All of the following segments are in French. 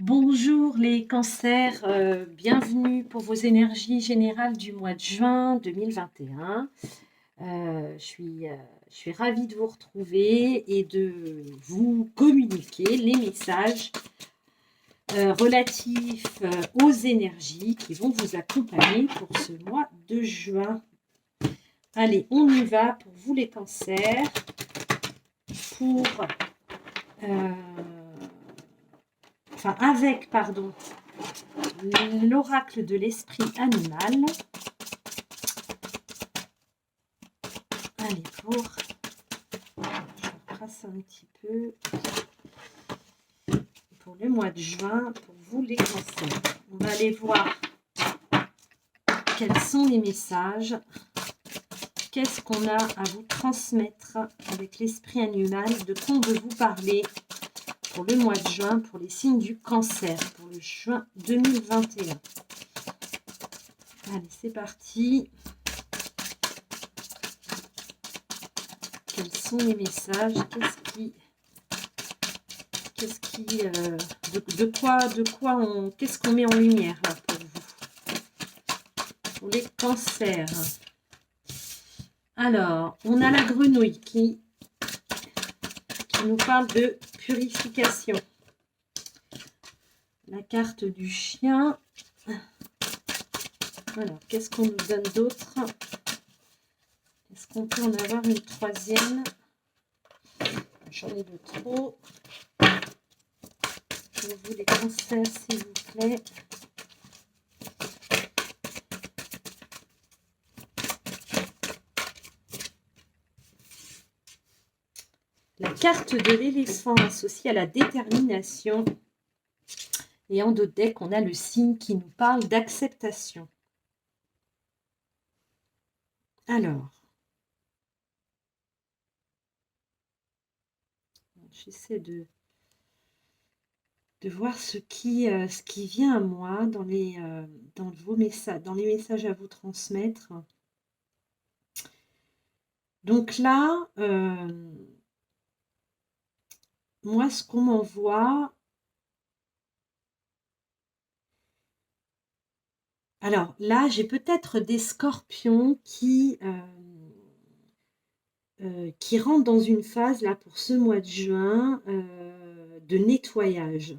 Bonjour les cancers, bienvenue pour vos énergies générales du mois de juin 2021. Je suis ravie de vous retrouver et de vous communiquer les messages relatifs aux énergies qui vont vous accompagner pour ce mois de juin. Allez, on y va pour vous les cancers, pour... pardon, l'oracle de l'esprit animal. Allez, je retrace un petit peu pour le mois de juin, pour vous les cancers. On va aller voir quels sont les messages, qu'est-ce qu'on a à vous transmettre avec l'esprit animal, de quoi on veut vous parler pour le mois de juin, pour les signes du cancer, pour le juin 2021. Allez, c'est parti. Quels sont les messages? Qu'est-ce qu'on met en lumière là pour vous? Pour les cancers. Alors, on a la grenouille qui nous parle de purification. La carte du chien. Alors, qu'est-ce qu'on nous donne d'autre? Est-ce qu'on peut en avoir une troisième? J'en ai de trop. Pour vous les cancers, s'il vous plaît. La carte de l'éléphant associée à la détermination. Et en dos de deck, on a le signe qui nous parle d'acceptation. Alors, j'essaie de voir ce qui vient à moi dans les messages à vous transmettre. Donc là, moi, ce qu'on m'envoie... Alors là, j'ai peut-être des scorpions qui rentrent dans une phase, là, pour ce mois de juin, de nettoyage.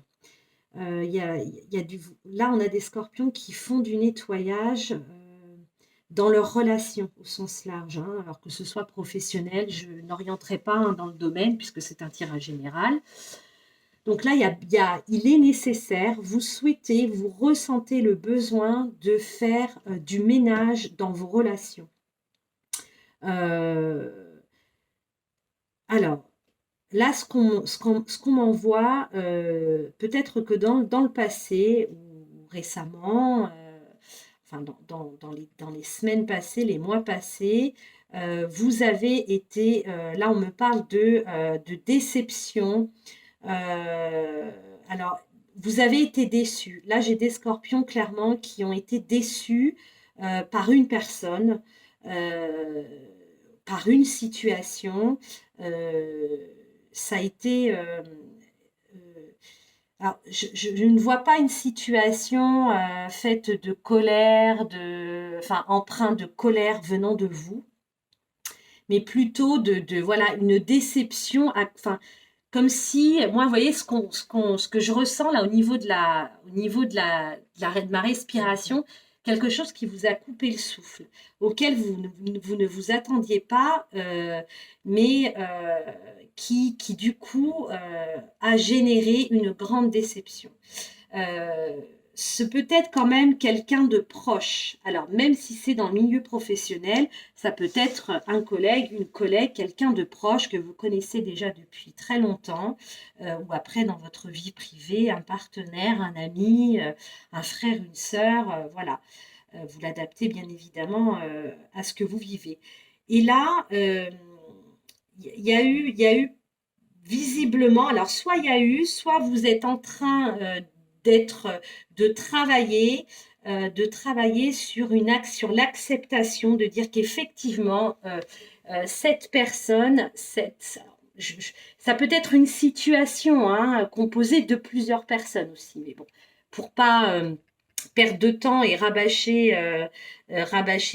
Là, on a des scorpions qui font du nettoyage dans leurs relations au sens large, hein, alors que ce soit professionnel, je n'orienterai pas dans le domaine puisque c'est un tirage général. Donc là, il est nécessaire, vous ressentez le besoin de faire du ménage dans vos relations. Alors, là, ce qu'on m'envoie, peut-être que dans le passé ou récemment, dans les semaines passées, les mois passés, vous avez été, là on me parle de déception. Alors, vous avez été déçus. Là, j'ai des scorpions clairement qui ont été déçus par une personne, par une situation. Ça a été... alors, je ne vois pas une situation faite de colère, empreinte de colère venant de vous, mais plutôt voilà, une déception, comme si, moi, vous voyez, ce que je ressens là au niveau de ma respiration, quelque chose qui vous a coupé le souffle, auquel vous ne vous attendiez pas, mais qui du coup a généré une grande déception. Ce peut être quand même quelqu'un de proche. Alors, même si c'est dans le milieu professionnel, ça peut être un collègue, une collègue, quelqu'un de proche que vous connaissez déjà depuis très longtemps, ou après dans votre vie privée, un partenaire, un ami, un frère, une sœur, voilà. Vous l'adaptez bien évidemment à ce que vous vivez. Et là, il y a eu visiblement, alors soit il y a eu, soit vous êtes en train de travailler sur l'acceptation, de dire qu'effectivement, cette personne, ça peut être une situation hein, composée de plusieurs personnes aussi, mais bon, pour pas perdre de temps et rabâcher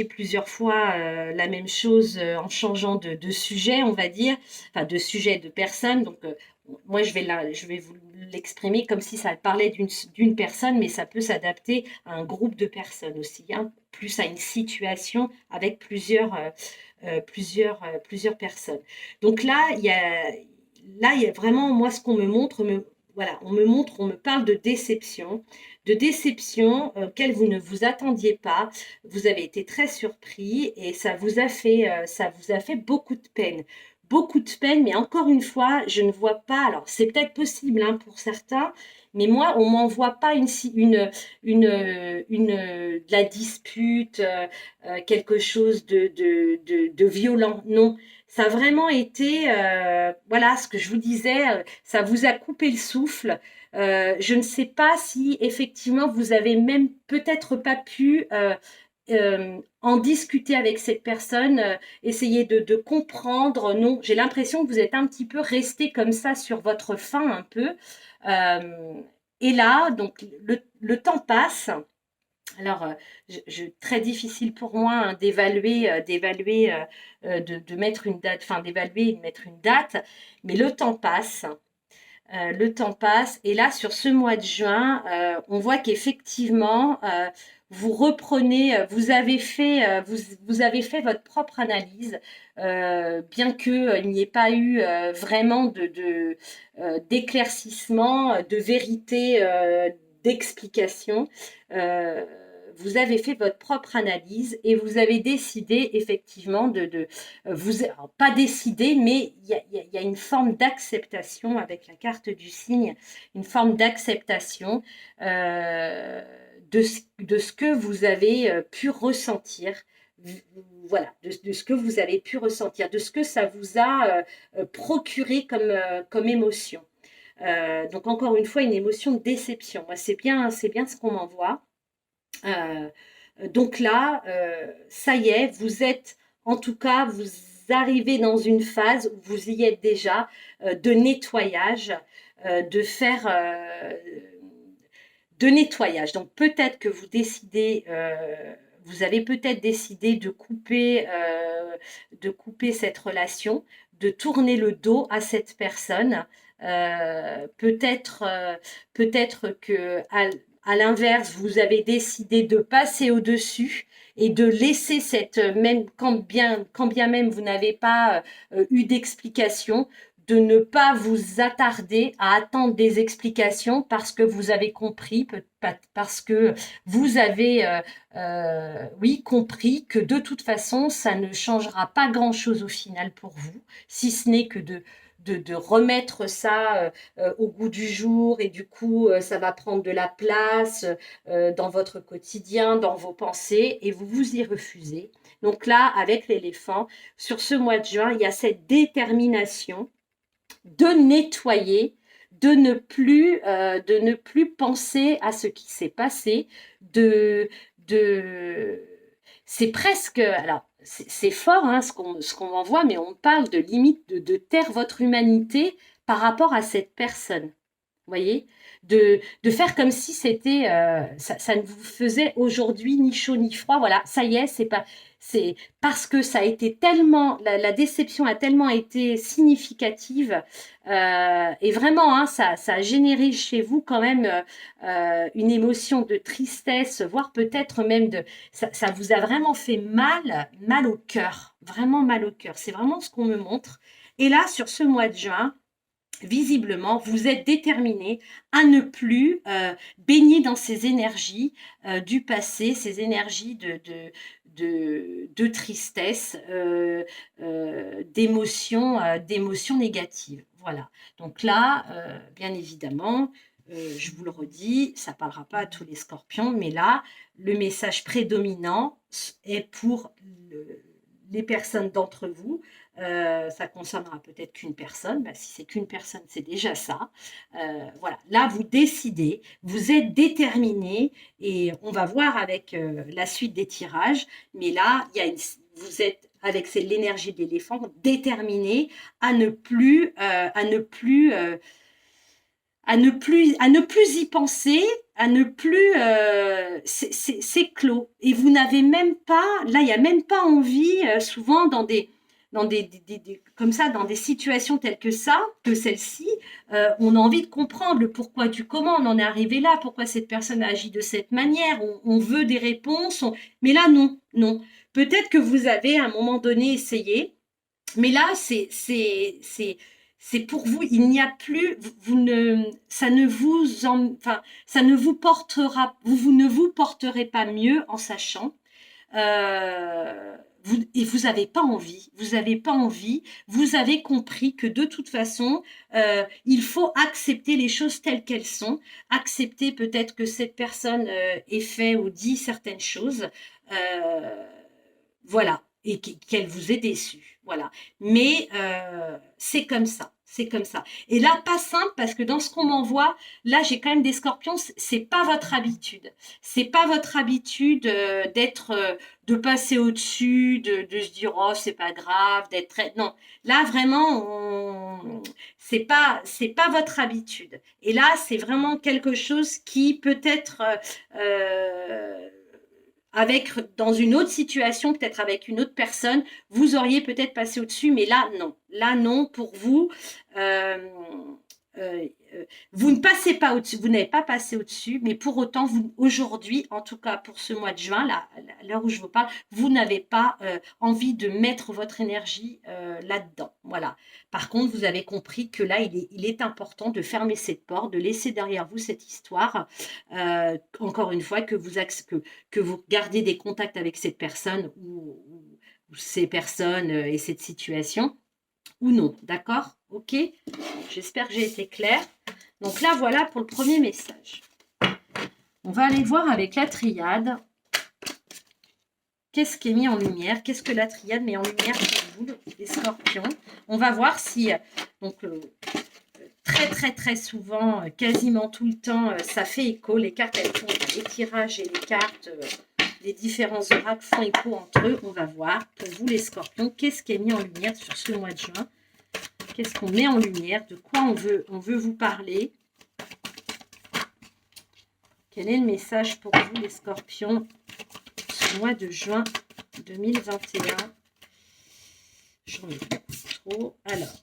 plusieurs fois la même chose en changeant de sujet, on va dire, enfin de sujet, de personne. Donc, moi, je vais vous l'exprimer comme si ça parlait d'une personne, mais ça peut s'adapter à un groupe de personnes aussi, hein, plus à une situation avec plusieurs personnes. Donc là, il y a vraiment, moi, ce qu'on me montre, voilà, on me parle de déception auquel vous ne vous attendiez pas. Vous avez été très surpris et ça vous a fait beaucoup de peine. Beaucoup de peine, mais encore une fois, je ne vois pas. Alors, c'est peut-être possible hein, pour certains, mais moi, on m'envoie pas de la dispute, quelque chose de violent. Non, ça a vraiment été, voilà, ce que je vous disais, ça vous a coupé le souffle. Je ne sais pas si effectivement vous avez même peut-être pas pu en discuter avec cette personne, essayer de comprendre. Non, j'ai l'impression que vous êtes un petit peu resté comme ça sur votre faim un peu. Euh, et là, donc le temps passe. Alors, très difficile pour moi hein, de mettre une date, enfin d'évaluer et de mettre une date, mais le temps passe, et là, sur ce mois de juin, on voit qu'effectivement, vous reprenez, vous avez fait votre propre analyse, bien qu'il n'y ait pas eu vraiment d'éclaircissement, de vérité, d'explication. Euh, vous avez fait votre propre analyse et vous avez décidé effectivement alors, pas décidé, mais il y a une forme d'acceptation avec la carte du cygne, une forme d'acceptation de ce que vous avez pu ressentir. Voilà, de ce que vous avez pu ressentir, de ce que ça vous a procuré comme émotion. Donc encore une fois, une émotion de déception. Moi, c'est bien ce qu'on m'envoie. Euh, donc là, ça y est, vous êtes, en tout cas, vous arrivez dans une phase où vous y êtes déjà, de nettoyage, de faire de nettoyage. Donc peut-être que vous avez peut-être décidé de couper cette relation, de tourner le dos à cette personne. Peut-être que à l'inverse, vous avez décidé de passer au-dessus et de laisser même quand bien même vous n'avez pas eu d'explication, de ne pas vous attarder à attendre des explications parce que vous avez compris, parce que vous avez, oui, compris que de toute façon, ça ne changera pas grand-chose au final pour vous, si ce n'est que de remettre ça au goût du jour et du coup, ça va prendre de la place dans votre quotidien, dans vos pensées et vous vous y refusez. Donc là, avec l'éléphant, sur ce mois de juin, il y a cette détermination de nettoyer, de ne plus penser à ce qui s'est passé, de, de, c'est presque, alors c'est fort hein, ce qu'on envoie, mais on parle de limite de taire votre humanité par rapport à cette personne. Vous voyez, de faire comme si c'était, ça ne vous faisait aujourd'hui ni chaud ni froid. Voilà, ça y est, c'est parce que ça a été tellement, la déception a tellement été significative et vraiment, hein, ça a généré chez vous quand même une émotion de tristesse, voire peut-être même ça vous a vraiment fait mal au cœur, vraiment mal au cœur. C'est vraiment ce qu'on me montre. Et là, sur ce mois de juin, visiblement, vous êtes déterminé à ne plus baigner dans ces énergies du passé, ces énergies de tristesse, d'émotions négatives. Voilà. Donc là, bien évidemment, je vous le redis, ça ne parlera pas à tous les scorpions, mais là, le message prédominant est pour les personnes d'entre vous. Ça concernera peut-être qu'une personne. Ben, si c'est qu'une personne, c'est déjà ça. Voilà. Là, vous décidez, vous êtes déterminé et on va voir avec la suite des tirages. Mais là, vous êtes avec l'énergie de l'éléphant, déterminé à ne plus, à ne plus y penser, à ne plus, c'est clos. Et vous n'avez même pas, là, il n'y a même pas envie, souvent comme ça, dans des situations telles que ça, que celle-ci, on a envie de comprendre le pourquoi du comment on en est arrivé là, pourquoi cette personne agit de cette manière, on veut des réponses, mais là, non, non. Peut-être que vous avez à un moment donné essayé, mais là, c'est pour vous, il n'y a plus, vous ne, ça ne vous, enfin, ça ne vous portera, vous ne vous porterez pas mieux en sachant, et vous n'avez pas envie, vous n'avez pas envie, vous avez compris que de toute façon, il faut accepter les choses telles qu'elles sont, accepter peut-être que cette personne ait fait ou dit certaines choses, voilà, et qu'elle vous ait déçu, voilà. Mais c'est comme ça. C'est comme ça. Et là, pas simple parce que dans ce qu'on m'envoie, là, j'ai quand même des scorpions. C'est pas votre habitude. C'est pas votre habitude de passer au-dessus, de se dire oh c'est pas grave, d'être très. Non, là vraiment, c'est pas votre habitude. Et là, c'est vraiment quelque chose qui peut-être avec dans une autre situation, peut-être avec une autre personne, vous auriez peut-être passé au-dessus, mais là, non. Là, non, pour vous, euh, euh, vous ne passez pas au-dessus, vous n'avez pas passé au-dessus, mais pour autant, vous, aujourd'hui, en tout cas pour ce mois de juin, là, à l'heure où je vous parle, vous n'avez pas envie de mettre votre énergie là-dedans. Voilà. Par contre, vous avez compris que là, il est important de fermer cette porte, de laisser derrière vous cette histoire. Encore une fois, que vous gardez des contacts avec cette personne ou ces personnes et cette situation ou non. D'accord? Ok? J'espère que j'ai été claire. Donc là, voilà pour le premier message. On va aller voir avec la triade. Qu'est-ce qui est mis en lumière? Qu'est-ce que la triade met en lumière pour vous, les scorpions? On va voir si, donc, très, très, très souvent, quasiment tout le temps, ça fait écho. Les cartes, elles font les tirages et les cartes, les différents oracles font écho entre eux. On va voir, pour vous, les scorpions, qu'est-ce qui est mis en lumière sur ce mois de juin? Qu'est-ce qu'on met en lumière? De quoi on veut vous parler? Quel est le message pour vous, les scorpions, ce mois de juin 2021? J'en ai trop. Alors,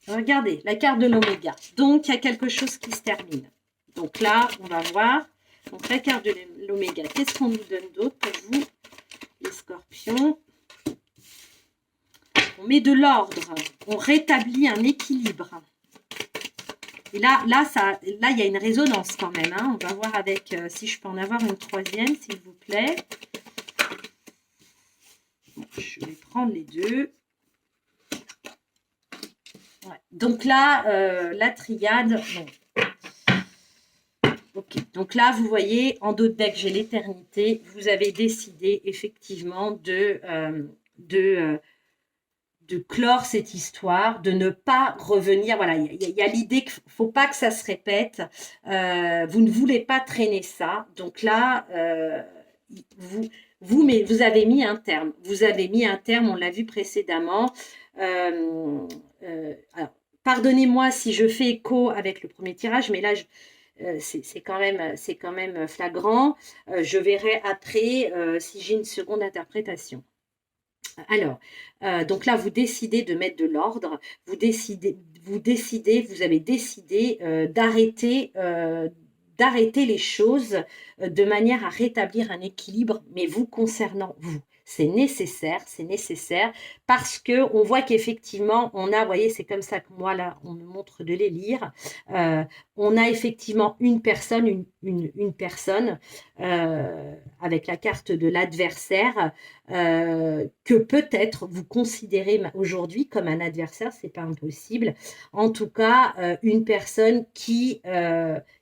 regardez, la carte de l'oméga. Donc, il y a quelque chose qui se termine. Donc là, on va voir. Donc, la carte de l'oméga. Qu'est-ce qu'on nous donne d'autre pour vous, les scorpions? On met de l'ordre. On rétablit un équilibre. Et là, il y a une résonance quand même. Hein. On va voir avec si je peux en avoir une troisième, s'il vous plaît. Bon, je vais prendre les deux. Ouais. Donc là, la triade. Bon. Ok. Donc là, vous voyez, en dos de deck, j'ai l'éternité. Vous avez décidé effectivement de clore cette histoire, de ne pas revenir. Voilà, il y a l'idée qu'il ne faut pas que ça se répète. Vous ne voulez pas traîner ça. Donc là, mais vous avez mis un terme. Vous avez mis un terme, on l'a vu précédemment. Alors, pardonnez-moi si je fais écho avec le premier tirage, mais là, c'est quand même flagrant. Je verrai après si j'ai une seconde interprétation. Alors, donc là, vous décidez de mettre de l'ordre, vous avez décidé d'arrêter les choses de manière à rétablir un équilibre, mais vous concernant vous. C'est nécessaire parce que on voit qu'effectivement, on a, vous voyez, c'est comme ça que moi, là, on me montre de les lire. On a effectivement une personne, une personne avec la carte de l'adversaire que peut-être vous considérez aujourd'hui comme un adversaire, c'est pas impossible. En tout cas, une personne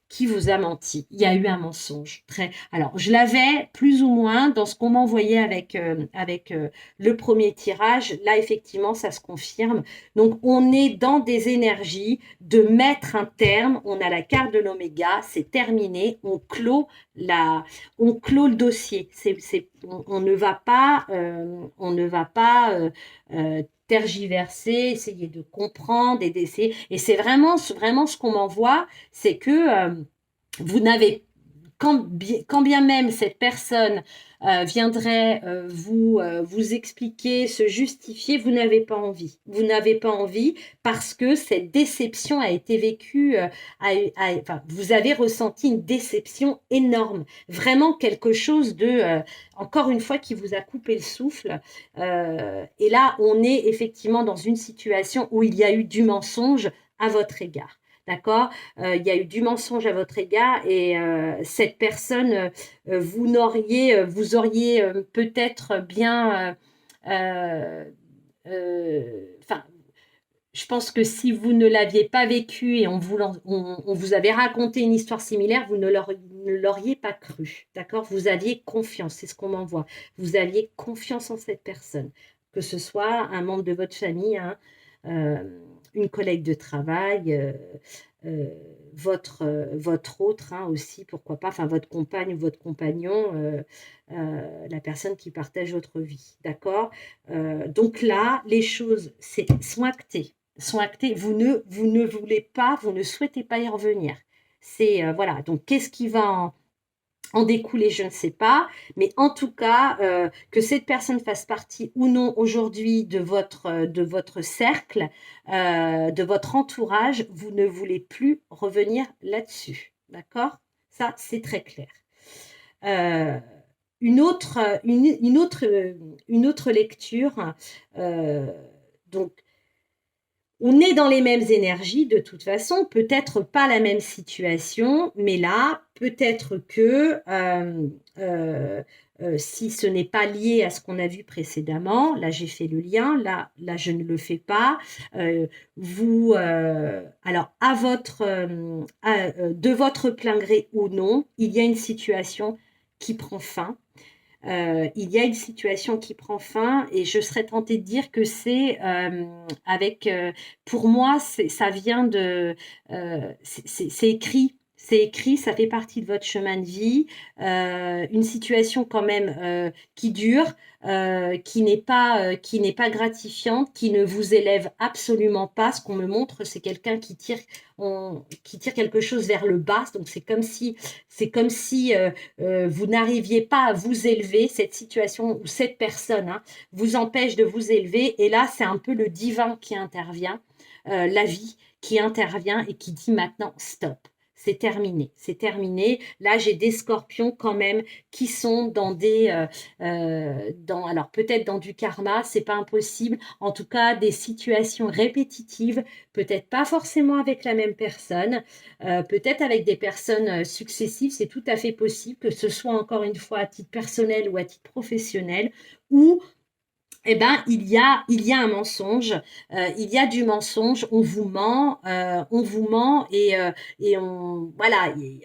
qui vous a menti. Il y a eu un mensonge. Alors, je l'avais plus ou moins dans ce qu'on m'envoyait avec le premier tirage. Là, effectivement, ça se confirme. Donc, on est dans des énergies de mettre un terme. On a la carte de l'oméga, c'est terminé. On clôt le dossier. On ne va pas, tergiverser, essayer de comprendre et d'essayer. Et c'est vraiment ce qu'on m'envoie, c'est que vous n'avez, quand bien même cette personne viendrait vous expliquer, se justifier, vous n'avez pas envie. Vous n'avez pas envie parce que cette déception a été vécue, enfin, vous avez ressenti une déception énorme. Vraiment quelque chose encore une fois, qui vous a coupé le souffle. Et là, on est effectivement dans une situation où il y a eu du mensonge à votre égard. D'accord? Il y a eu du mensonge à votre égard et cette personne, vous auriez peut-être bien, enfin, je pense que si vous ne l'aviez pas vécu et on vous avait raconté une histoire similaire, vous ne l'auriez pas cru. D'accord? Vous aviez confiance, c'est ce qu'on m'envoie. Vous aviez confiance en cette personne, que ce soit un membre de votre famille, hein, une collègue de travail, euh, votre autre, hein, aussi, pourquoi pas, enfin votre compagne ou votre compagnon, la personne qui partage votre vie. D'accord? Donc là, les choses sont actées. Sont actées. Vous ne voulez pas, vous ne souhaitez pas y revenir. Voilà. Donc, qu'est-ce qui va en découler, je ne sais pas, mais en tout cas, que cette personne fasse partie ou non aujourd'hui de votre cercle, de votre entourage, vous ne voulez plus revenir là-dessus. D'accord? Ça, c'est très clair. Euh, une autre lecture. euh, donc, on est dans les mêmes énergies de toute façon, peut-être pas la même situation, mais là, peut-être que si ce n'est pas lié à ce qu'on a vu précédemment, là j'ai fait le lien, là je ne le fais pas, alors de votre plein gré ou non, il y a une situation qui prend fin. Il y a une situation qui prend fin et je serais tentée de dire que c'est pour moi, ça vient c'est écrit. C'est écrit, ça fait partie de votre chemin de vie, une situation quand même qui dure, qui n'est pas gratifiante, qui ne vous élève absolument pas. Ce qu'on me montre, c'est quelqu'un qui tire quelque chose vers le bas. Donc c'est comme si vous n'arriviez pas à vous élever, cette situation ou cette personne, hein, vous empêche de vous élever. Et là, c'est un peu le divin qui intervient, la vie qui intervient et qui dit maintenant stop. C'est terminé, c'est terminé. Là, j'ai des scorpions quand même qui sont alors peut-être dans du karma, c'est pas impossible. En tout cas, des situations répétitives, peut-être pas forcément avec la même personne, peut-être avec des personnes successives, c'est tout à fait possible que ce soit encore une fois à titre personnel ou à titre professionnel, où eh ben, il y a un mensonge, il y a du mensonge, on vous ment et voilà, il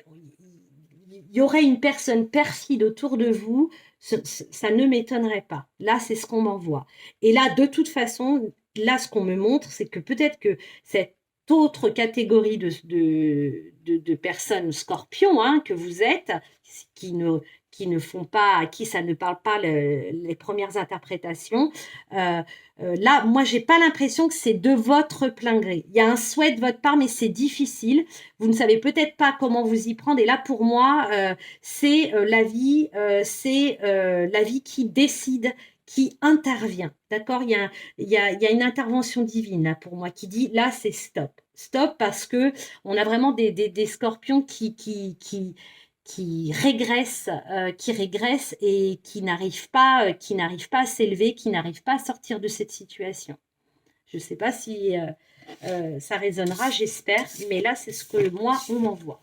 y aurait une personne perfide autour de vous, ça ne m'étonnerait pas. Là, c'est ce qu'on m'envoie. Et là, de toute façon, là, ce qu'on me montre, c'est que peut-être que cette autre catégorie de personnes scorpions, hein, que vous êtes, qui ne, qui ne font pas, à qui ça ne parle pas les premières interprétations, là, moi, j'ai pas l'impression que c'est de votre plein gré. Il y a un souhait de votre part, mais c'est difficile. Vous ne savez peut-être pas comment vous y prendre. Et là, pour moi, c'est la vie qui décide, qui intervient. D'accord? Il y a une intervention divine là pour moi qui dit là, c'est stop. Stop parce que on a vraiment des scorpions qui régressent et qui n'arrivent pas à s'élever, qui n'arrivent pas à sortir de cette situation. Je ne sais pas si ça résonnera, j'espère, mais là, c'est ce que moi, on m'envoie.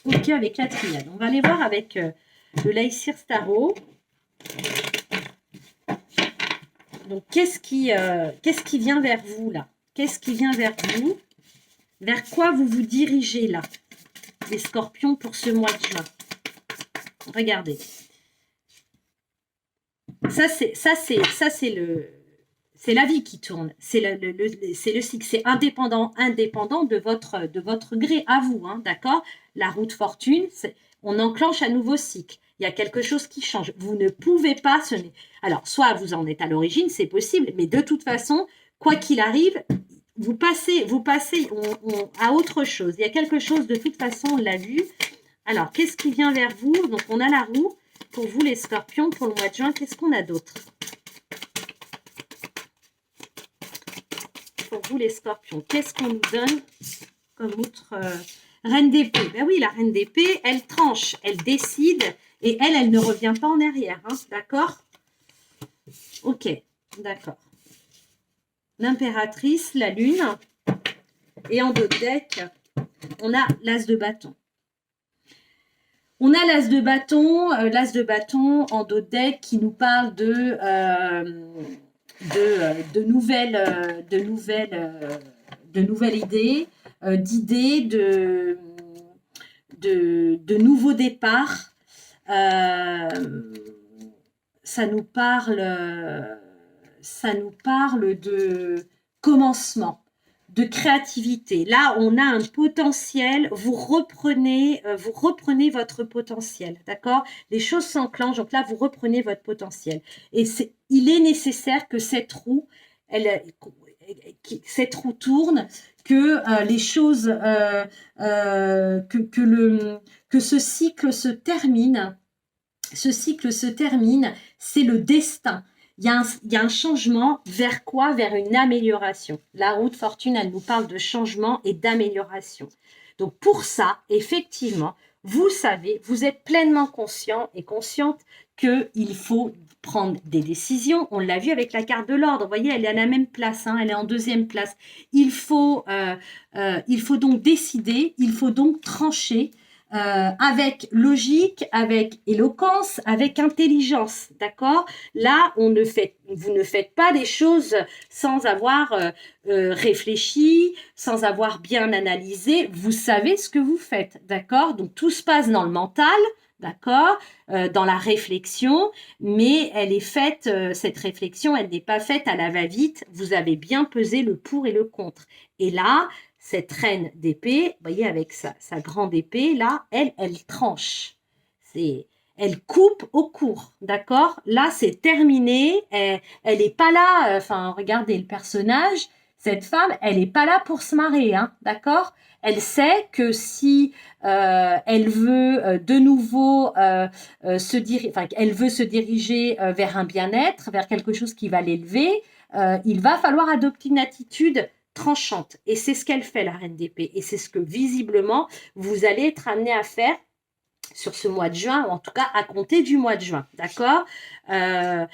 Ok, avec la triade. On va aller voir avec le Laïcir Starot. Donc, qu'est-ce qui vient vers vous, là? Qu'est-ce qui vient vers vous? Vers quoi vous vous dirigez, là? les scorpions, pour ce mois de juin. Regardez. Ça, c'est la vie qui tourne. C'est le cycle. C'est indépendant de votre gré à vous, hein, d'accord? La roue de fortune, on enclenche un nouveau cycle. Il y a quelque chose qui change. Vous ne pouvez pas alors, soit vous en êtes à l'origine, c'est possible, mais de toute façon, quoi qu'il arrive, vous passez à autre chose. Il y a quelque chose, de toute façon, on l'a vu. Alors, qu'est-ce qui vient vers vous? Donc, on a la roue. Pour vous, les scorpions, pour le mois de juin, qu'est-ce qu'on a d'autre? Pour vous, les scorpions, qu'est-ce qu'on nous donne comme outre reine d'épée? Ben oui, la reine d'épée, elle tranche, elle décide, et elle ne revient pas en arrière, hein, d'accord? Ok, d'accord. L'impératrice, la lune, et en dos de deck, on a l'as de bâton. On a l'as de bâton en dos de deck qui nous parle de nouvelles idées, d'idées, de nouveaux départs. Ça nous parle de commencement, de créativité. Là, on a un potentiel, vous reprenez votre potentiel, d'accord? Les choses s'enclenchent, donc là, vous reprenez votre potentiel. Et il est nécessaire que cette roue tourne, que les choses, que ce cycle se termine. Ce cycle se termine, c'est le destin. Il y a un changement vers quoi? Vers une amélioration. La roue de fortune, elle nous parle de changement et d'amélioration. Donc pour ça, effectivement, vous savez, vous êtes pleinement conscient et consciente qu'il faut prendre des décisions. On l'a vu avec la carte de l'ordre. Vous voyez, elle est à la même place, hein, elle est en deuxième place. Il faut donc décider, il faut donc trancher. Avec logique, avec éloquence, avec intelligence, d'accord? Là, vous ne faites pas des choses sans avoir réfléchi, sans avoir bien analysé. Vous savez ce que vous faites, d'accord? Donc, tout se passe dans le mental, d'accord? Dans la réflexion, mais elle est faite, cette réflexion, elle n'est pas faite à la va-vite. Vous avez bien pesé le pour et le contre. Et là, cette reine d'épée, vous voyez, avec sa grande épée, là, elle tranche. Elle coupe au court, d'accord? Là, c'est terminé. Elle n'est pas là. Enfin, regardez le personnage. Cette femme, elle n'est pas là pour se marrer, hein, d'accord? Elle sait que si elle veut de nouveau elle veut se diriger vers un bien-être, vers quelque chose qui va l'élever, il va falloir adopter une attitude tranchante. Et c'est ce qu'elle fait, la reine d'épée. Et c'est ce que, visiblement, vous allez être amené à faire sur ce mois de juin, ou en tout cas à compter du mois de juin. D'accord? Là,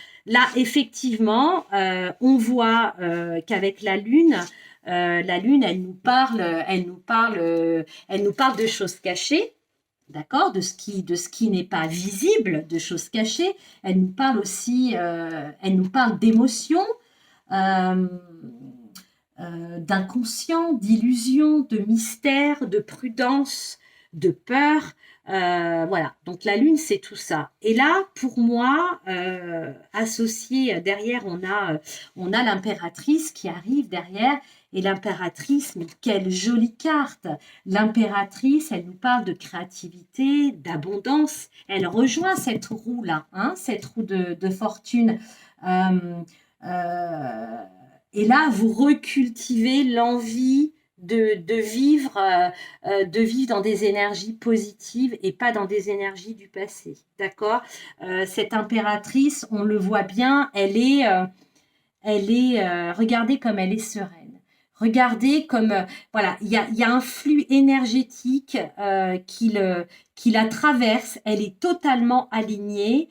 effectivement, on voit qu'avec la lune, elle nous parle de choses cachées. D'accord, de ce qui n'est pas visible, de choses cachées. Elle nous parle aussi, elle nous parle d'émotions, d'inconscient, d'illusion, de mystère, de prudence, de peur. Voilà, donc la lune, c'est tout ça. Et là, pour moi, associé derrière, on a l'impératrice qui arrive derrière. Et l'impératrice, mais quelle jolie carte! L'impératrice, elle nous parle de créativité, d'abondance. Elle rejoint cette roue-là, hein, cette roue de fortune. Et là, vous recultivez l'envie de vivre dans des énergies positives et pas dans des énergies du passé. D'accord? Cette impératrice, on le voit bien, regardez comme elle est sereine. Regardez comme, voilà, il y a un flux énergétique qui la traverse. Elle est totalement alignée.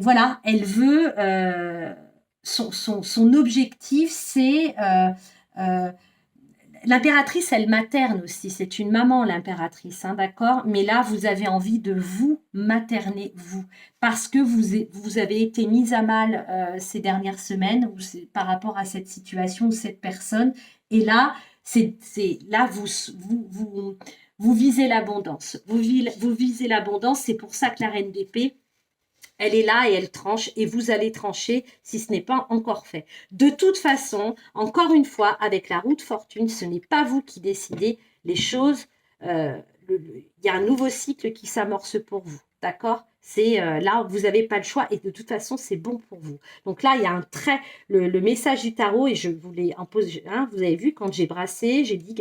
Voilà, elle veut, son objectif, c'est, l'impératrice, elle materne aussi, c'est une maman, l'impératrice, hein, d'accord? Mais là, vous avez envie de vous materner, vous, parce que vous avez été mise à mal ces dernières semaines par rapport à cette situation ou cette personne. Et là, Là, vous visez l'abondance. Vous visez l'abondance. C'est pour ça que la reine d'épée, elle est là et elle tranche et vous allez trancher si ce n'est pas encore fait. De toute façon, encore une fois, avec la roue de fortune, ce n'est pas vous qui décidez les choses. Il y a un nouveau cycle qui s'amorce pour vous. D'accord? C'est là, vous n'avez pas le choix et de toute façon, c'est bon pour vous. Donc là, il y a un trait, le message du tarot et je vous l'ai imposé. Hein, vous avez vu, quand j'ai brassé, j'ai dit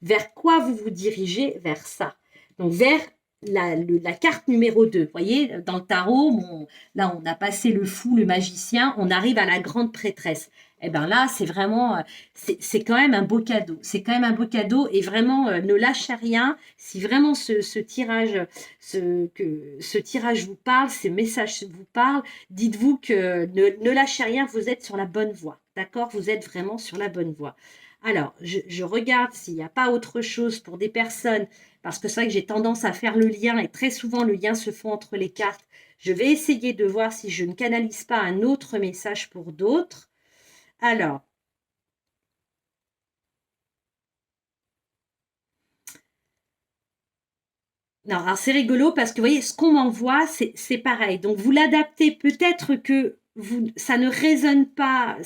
vers quoi vous vous dirigez? Vers ça. Donc vers la carte numéro 2. Vous voyez, dans le tarot, là, on a passé le fou, le magicien, on arrive à la grande prêtresse. Et bien là, c'est vraiment, c'est quand même un beau cadeau. C'est quand même un beau cadeau et vraiment, ne lâchez rien. Si vraiment ce tirage vous parle, ces messages vous parlent, dites-vous que ne lâchez rien, vous êtes sur la bonne voie. D'accord? Vous êtes vraiment sur la bonne voie. Alors, je regarde s'il n'y a pas autre chose pour des personnes parce que c'est vrai que j'ai tendance à faire le lien et très souvent le lien se fait entre les cartes. Je vais essayer de voir si je ne canalise pas un autre message pour d'autres. Alors, non, alors c'est rigolo parce que vous voyez, ce qu'on m'envoie, c'est pareil. Donc vous l'adaptez, peut-être que ça ne résonne pas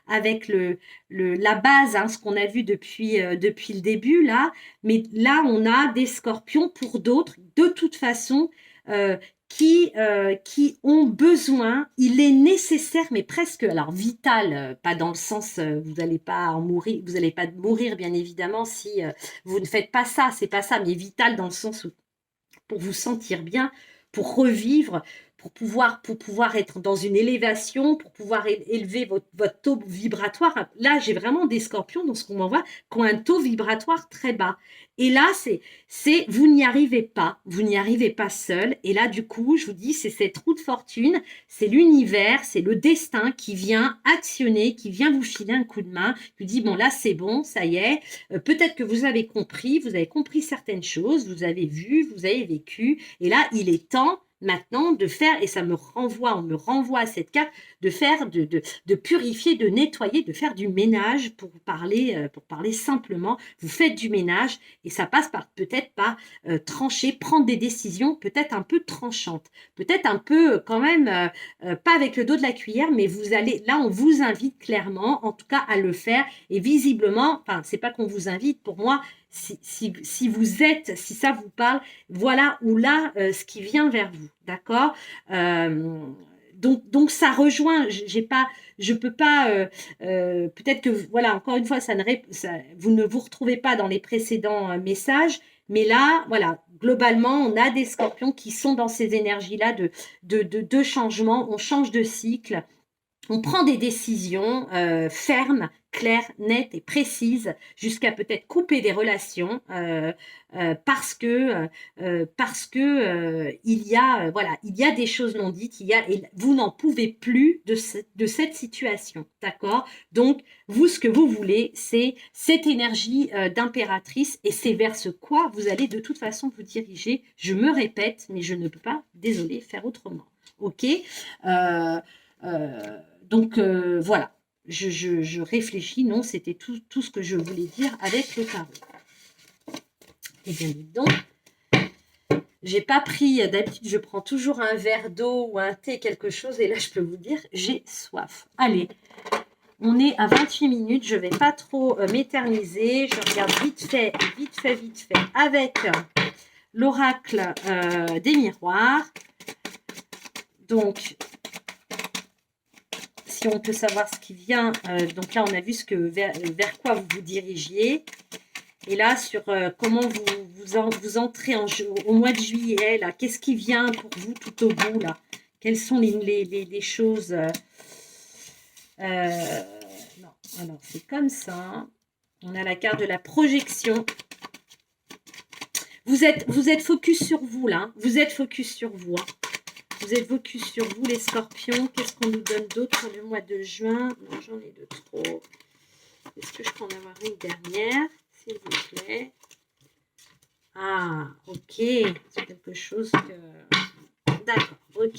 avec la base, hein, ce qu'on a vu depuis le début là. Mais là, on a des scorpions pour d'autres, de toute façon, euh, qui ont besoin. Il est nécessaire, mais presque, alors vital, pas dans le sens, vous n'allez pas en mourir, vous n'allez pas mourir bien évidemment si vous ne faites pas ça, c'est pas ça, mais vital dans le sens où pour vous sentir bien, pour revivre, pour pouvoir être dans une élévation, pour pouvoir élever votre taux vibratoire. Là, j'ai vraiment des scorpions dans ce qu'on m'envoie qui ont un taux vibratoire très bas. Et là, vous n'y arrivez pas seul. Et là, du coup, je vous dis, c'est cette roue de fortune, c'est l'univers, c'est le destin qui vient actionner, qui vient vous filer un coup de main, qui vous dit, bon, là, c'est bon, ça y est, peut-être que vous avez compris certaines choses, vous avez vu, vous avez vécu, et là, il est temps maintenant de faire, et on me renvoie à cette carte, de faire, de purifier, de nettoyer, de faire du ménage pour parler simplement. Vous faites du ménage et ça passe peut-être par trancher, prendre des décisions peut-être un peu tranchantes, peut-être un peu quand même, pas avec le dos de la cuillère, mais là, on vous invite clairement, en tout cas, à le faire et visiblement, enfin, c'est pas qu'on vous invite, pour moi, si ça vous parle, voilà ou là ce qui vient vers vous, d'accord. Donc ça rejoint, j'ai pas, je peux pas, peut-être que voilà, encore une fois, vous ne vous retrouvez pas dans les précédents messages, mais là, voilà, globalement, on a des scorpions qui sont dans ces énergies-là de changement, on change de cycle, on prend des décisions fermes, claires, nettes et précises, jusqu'à peut-être couper des relations parce que il y a voilà, il y a des choses non dites, et vous n'en pouvez plus de cette situation, d'accord? Donc vous, ce que vous voulez, c'est cette énergie d'impératrice, et c'est vers ce quoi vous allez de toute façon vous diriger. Je me répète, mais je ne peux pas, désolé, faire autrement. Ok. Euh, donc voilà, je réfléchis. Non, c'était tout ce que je voulais dire avec le tarot. Eh bien, dites donc, j'ai pas pris, d'habitude je prends toujours un verre d'eau ou un thé, quelque chose, et là je peux vous dire, j'ai soif. Allez, on est à 28 minutes, je vais pas trop m'éterniser, je regarde vite fait, avec l'oracle des miroirs. Donc, si on peut savoir ce qui vient, donc là on a vu vers quoi vous vous dirigiez, et là sur comment vous entrez au mois de juillet, là, qu'est-ce qui vient pour vous tout au bout là, quelles sont les choses non, alors c'est comme ça, on a la carte de la projection. Vous êtes focus sur vous là, hein. Vous êtes focus sur vous, hein. Vous êtes focus sur vous, les scorpions. Qu'est-ce qu'on nous donne d'autre le mois de juin? Non, j'en ai de trop. Est-ce que je peux en avoir une dernière, s'il vous plaît? Ah, ok. C'est quelque chose que... D'accord, ok.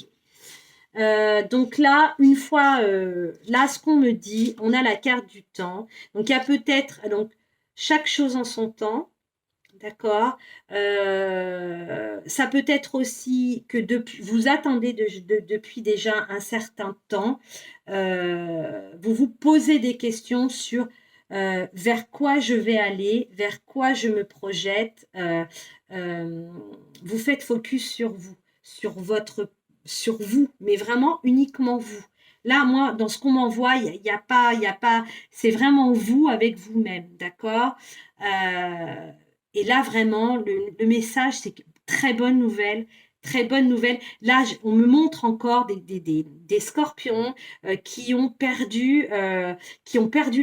Donc là, une fois, là, ce qu'on me dit, on a la carte du temps. Donc il y a peut-être, donc chaque chose en son temps. D'accord. Ça peut être aussi que vous attendez depuis déjà un certain temps, vous vous posez des questions sur vers quoi je vais aller, vers quoi je me projette. Euh, Vous faites focus sur vous, sur sur vous, mais vraiment uniquement vous. Là, moi, dans ce qu'on m'envoie, il y a pas, c'est vraiment vous avec vous-même, d'accord? Euh, et là, vraiment, le message, c'est que très bonne nouvelle, très bonne nouvelle. Là, on me montre encore des scorpions qui ont perdu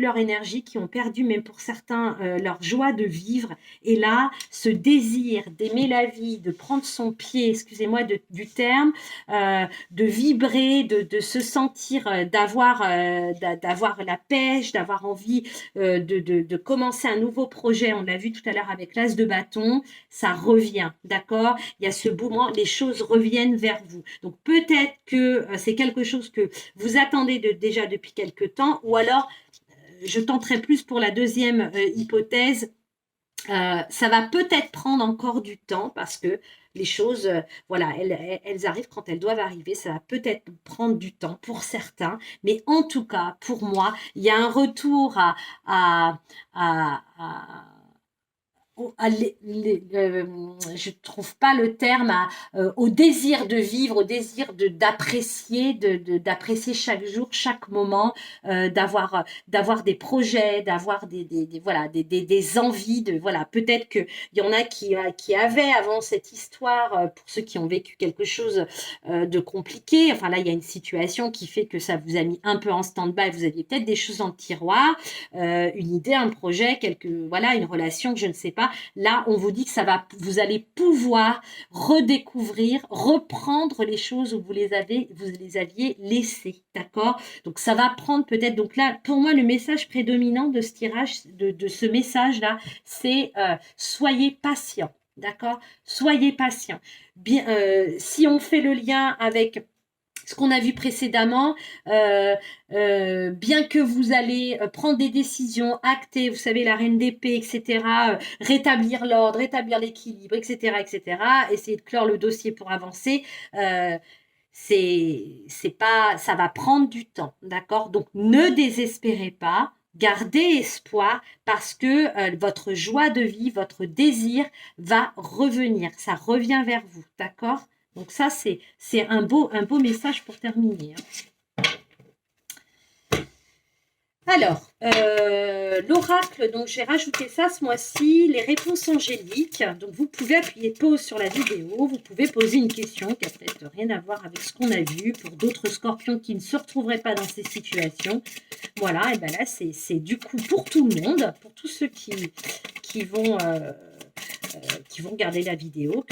leur énergie, qui ont perdu, même pour certains, leur joie de vivre. Et là, ce désir d'aimer la vie, de prendre son pied, excusez-moi du terme, de vibrer, de se sentir, d'avoir la pêche, d'avoir envie de commencer un nouveau projet, on l'a vu tout à l'heure avec l'as de bâton, ça revient, d'accord? Il y a ce moment, les choses reviennent vers vous. Donc peut-être que c'est quelque chose que vous attendez déjà depuis quelque temps, ou alors je tenterai plus pour la deuxième hypothèse. Ça va peut-être prendre encore du temps parce que les choses, voilà, elles arrivent quand elles doivent arriver. Ça va peut-être prendre du temps pour certains, mais en tout cas, pour moi, il y a un retour à je trouve pas le terme au désir de vivre, au désir d'apprécier, d'apprécier chaque jour, chaque moment, d'avoir des projets, d'avoir voilà des envies de voilà. Peut-être que il y en a qui avaient avant cette histoire, pour ceux qui ont vécu quelque chose de compliqué. Enfin là, il y a une situation qui fait que ça vous a mis un peu en stand-by. Vous aviez peut-être des choses dans le tiroir, une idée, un projet, voilà, une relation, je ne sais pas. Là, on vous dit que vous allez pouvoir redécouvrir, reprendre les choses où vous les aviez laissées, d'accord? Donc ça va prendre peut-être. Donc là, pour moi, le message prédominant de ce tirage, de ce message-là, c'est soyez patient, d'accord? Soyez patient. Bien, si on fait le lien avec ce qu'on a vu précédemment, bien que vous allez prendre des décisions, acter, vous savez, la reine d'épée, etc., rétablir l'ordre, rétablir l'équilibre, etc., etc., essayer de clore le dossier pour avancer, euh, c'est pas, ça va prendre du temps, d'accord? Donc, ne désespérez pas. Gardez espoir parce que votre joie de vie, votre désir va revenir. Ça revient vers vous, d'accord? Donc ça, c'est un beau message pour terminer. Alors, l'oracle, donc j'ai rajouté ça ce mois-ci, les réponses angéliques. Donc vous pouvez appuyer pause sur la vidéo, vous pouvez poser une question qui n'a peut-être rien à voir avec ce qu'on a vu pour d'autres scorpions qui ne se retrouveraient pas dans ces situations. Voilà, et bien là, c'est du coup pour tout le monde, pour tous ceux qui vont regarder la vidéo,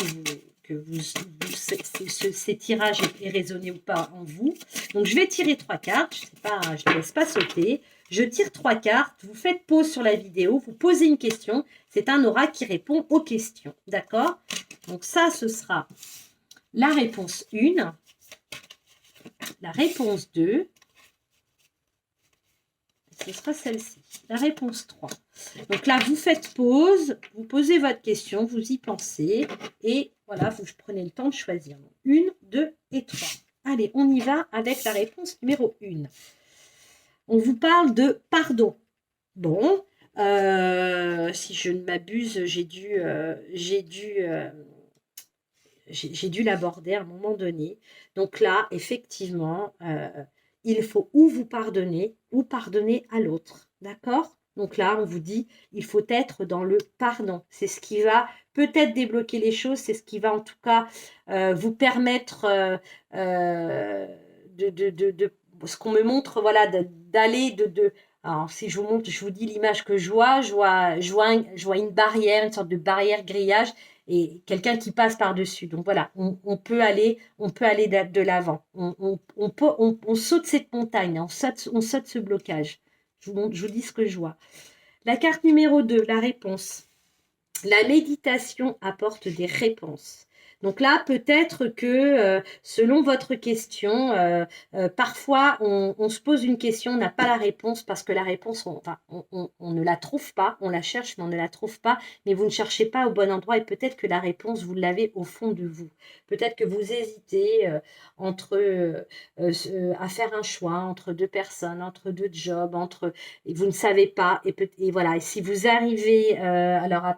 ces tirages aient résonné ou pas en vous. Donc, je vais tirer 3 cartes. Je ne laisse pas sauter. Je tire 3 cartes. Vous faites pause sur la vidéo. Vous posez une question. C'est un oracle qui répond aux questions. D'accord? Donc, ça, ce sera la réponse 1, la réponse 2. Ce sera celle-ci, la réponse 3. Donc là, vous faites pause, vous posez votre question, vous y pensez, et voilà, vous prenez le temps de choisir. 1, 2 et 3. Allez, on y va avec la réponse numéro 1. On vous parle de pardon. Bon, si je ne m'abuse, j'ai dû l'aborder à un moment donné. Donc là, effectivement, il faut ou vous pardonner ou pardonner à l'autre. D'accord? Donc là, on vous dit, il faut être dans le pardon. C'est ce qui va peut-être débloquer les choses. C'est ce qui va en tout cas vous permettre ce qu'on me montre, voilà, d'aller alors, si je vous montre, je vous dis l'image que je vois une barrière, une sorte de barrière grillage et quelqu'un qui passe par-dessus. Donc voilà, on peut aller de l'avant. On saute cette montagne, on saute ce blocage. Je vous dis ce que je vois. La carte numéro 2, la réponse. La méditation apporte des réponses. Donc là, peut-être que selon votre question, parfois on se pose une question, on n'a pas la réponse parce que la réponse, enfin, on ne la trouve pas, on la cherche mais on ne la trouve pas, mais vous ne cherchez pas au bon endroit et peut-être que la réponse, vous l'avez au fond de vous. Peut-être que vous hésitez à faire un choix entre deux personnes, entre deux jobs, et vous ne savez pas. Et voilà, et si vous arrivez alors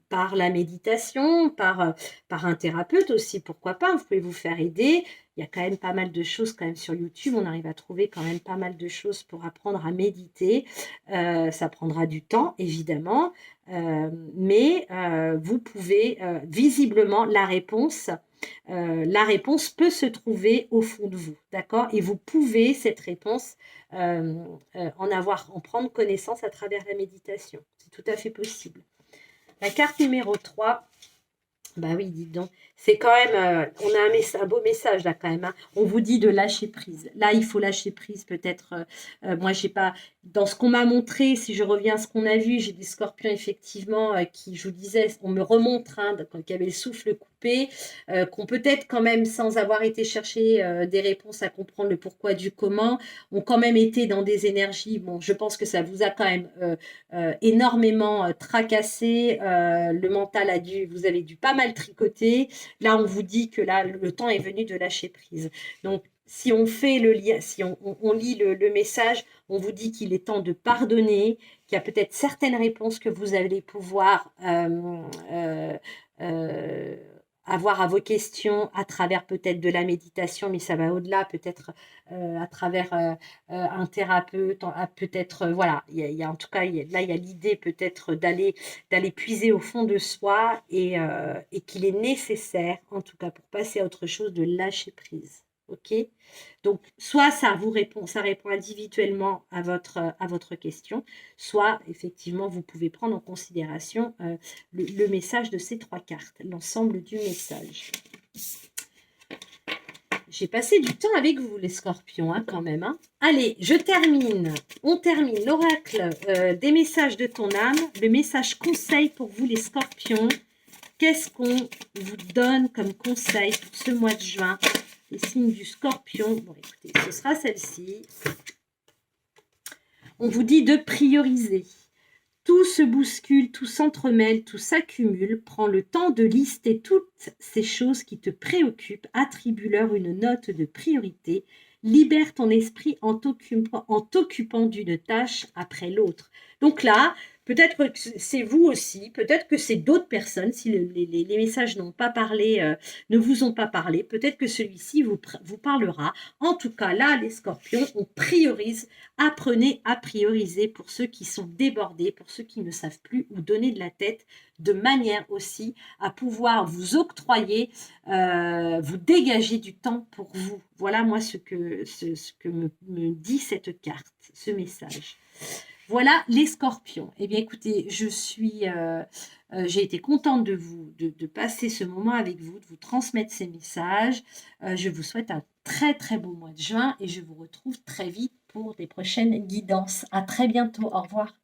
par la méditation, par un thérapeute aussi, pourquoi pas, vous pouvez vous faire aider. Il y a quand même pas mal de choses quand même sur YouTube, on arrive à trouver quand même pas mal de choses pour apprendre à méditer. Ça prendra du temps, évidemment, mais vous pouvez, visiblement, la réponse peut se trouver au fond de vous, d'accord? Et vous pouvez, cette réponse, en prendre connaissance à travers la méditation. C'est tout à fait possible. La carte numéro 3, bah oui, dites donc, c'est quand même, on a un beau message là quand même, hein. On vous dit de lâcher prise. Là, il faut lâcher prise peut-être. Moi, je sais pas, dans ce qu'on m'a montré, si je reviens à ce qu'on a vu, j'ai des scorpions effectivement qui, je vous disais, on me remontre qui avaient le souffle coupé, qu'on peut-être quand même, sans avoir été chercher des réponses à comprendre le pourquoi du comment, ont quand même été dans des énergies. Bon, je pense que ça vous a quand même énormément tracassé. Le mental vous avez dû pas mal tricoter. Là, on vous dit que là, le temps est venu de lâcher prise. Donc, si on fait le lien, si on lit le message, on vous dit qu'il est temps de pardonner, qu'il y a peut-être certaines réponses que vous allez pouvoir euh, avoir à vos questions à travers peut-être de la méditation, mais ça va au-delà, peut-être à travers un thérapeute, peut-être, voilà, en tout cas, là, il y a l'idée peut-être d'aller puiser au fond de soi et qu'il est nécessaire, en tout cas pour passer à autre chose, de lâcher prise. OK? Donc, soit ça répond individuellement à votre question, soit effectivement, vous pouvez prendre en considération le message de ces 3 cartes, l'ensemble du message. J'ai passé du temps avec vous, les scorpions, hein, quand même. Hein. Allez, on termine l'oracle des messages de ton âme, le message conseil pour vous, les scorpions. Qu'est-ce qu'on vous donne comme conseil pour ce mois de juin? Les signes du scorpion. Bon, écoutez, ce sera celle-ci. On vous dit de prioriser. Tout se bouscule, tout s'entremêle, tout s'accumule. Prends le temps de lister toutes ces choses qui te préoccupent. Attribue-leur une note de priorité. Libère ton esprit en t'occupant d'une tâche après l'autre. Donc là, peut-être que c'est vous aussi, peut-être que c'est d'autres personnes, si les messages n'ont pas parlé, ne vous ont pas parlé, peut-être que celui-ci vous parlera. En tout cas, là, les scorpions, on priorise. Apprenez à prioriser pour ceux qui sont débordés, pour ceux qui ne savent plus où donner de la tête, de manière aussi à pouvoir vous octroyer, vous dégager du temps pour vous. Voilà moi ce que me dit cette carte, ce message. Voilà les scorpions. Eh bien écoutez, j'ai été contente de passer ce moment avec vous, de vous transmettre ces messages. Je vous souhaite un très très beau mois de juin et je vous retrouve très vite pour des prochaines guidances. À très bientôt. Au revoir.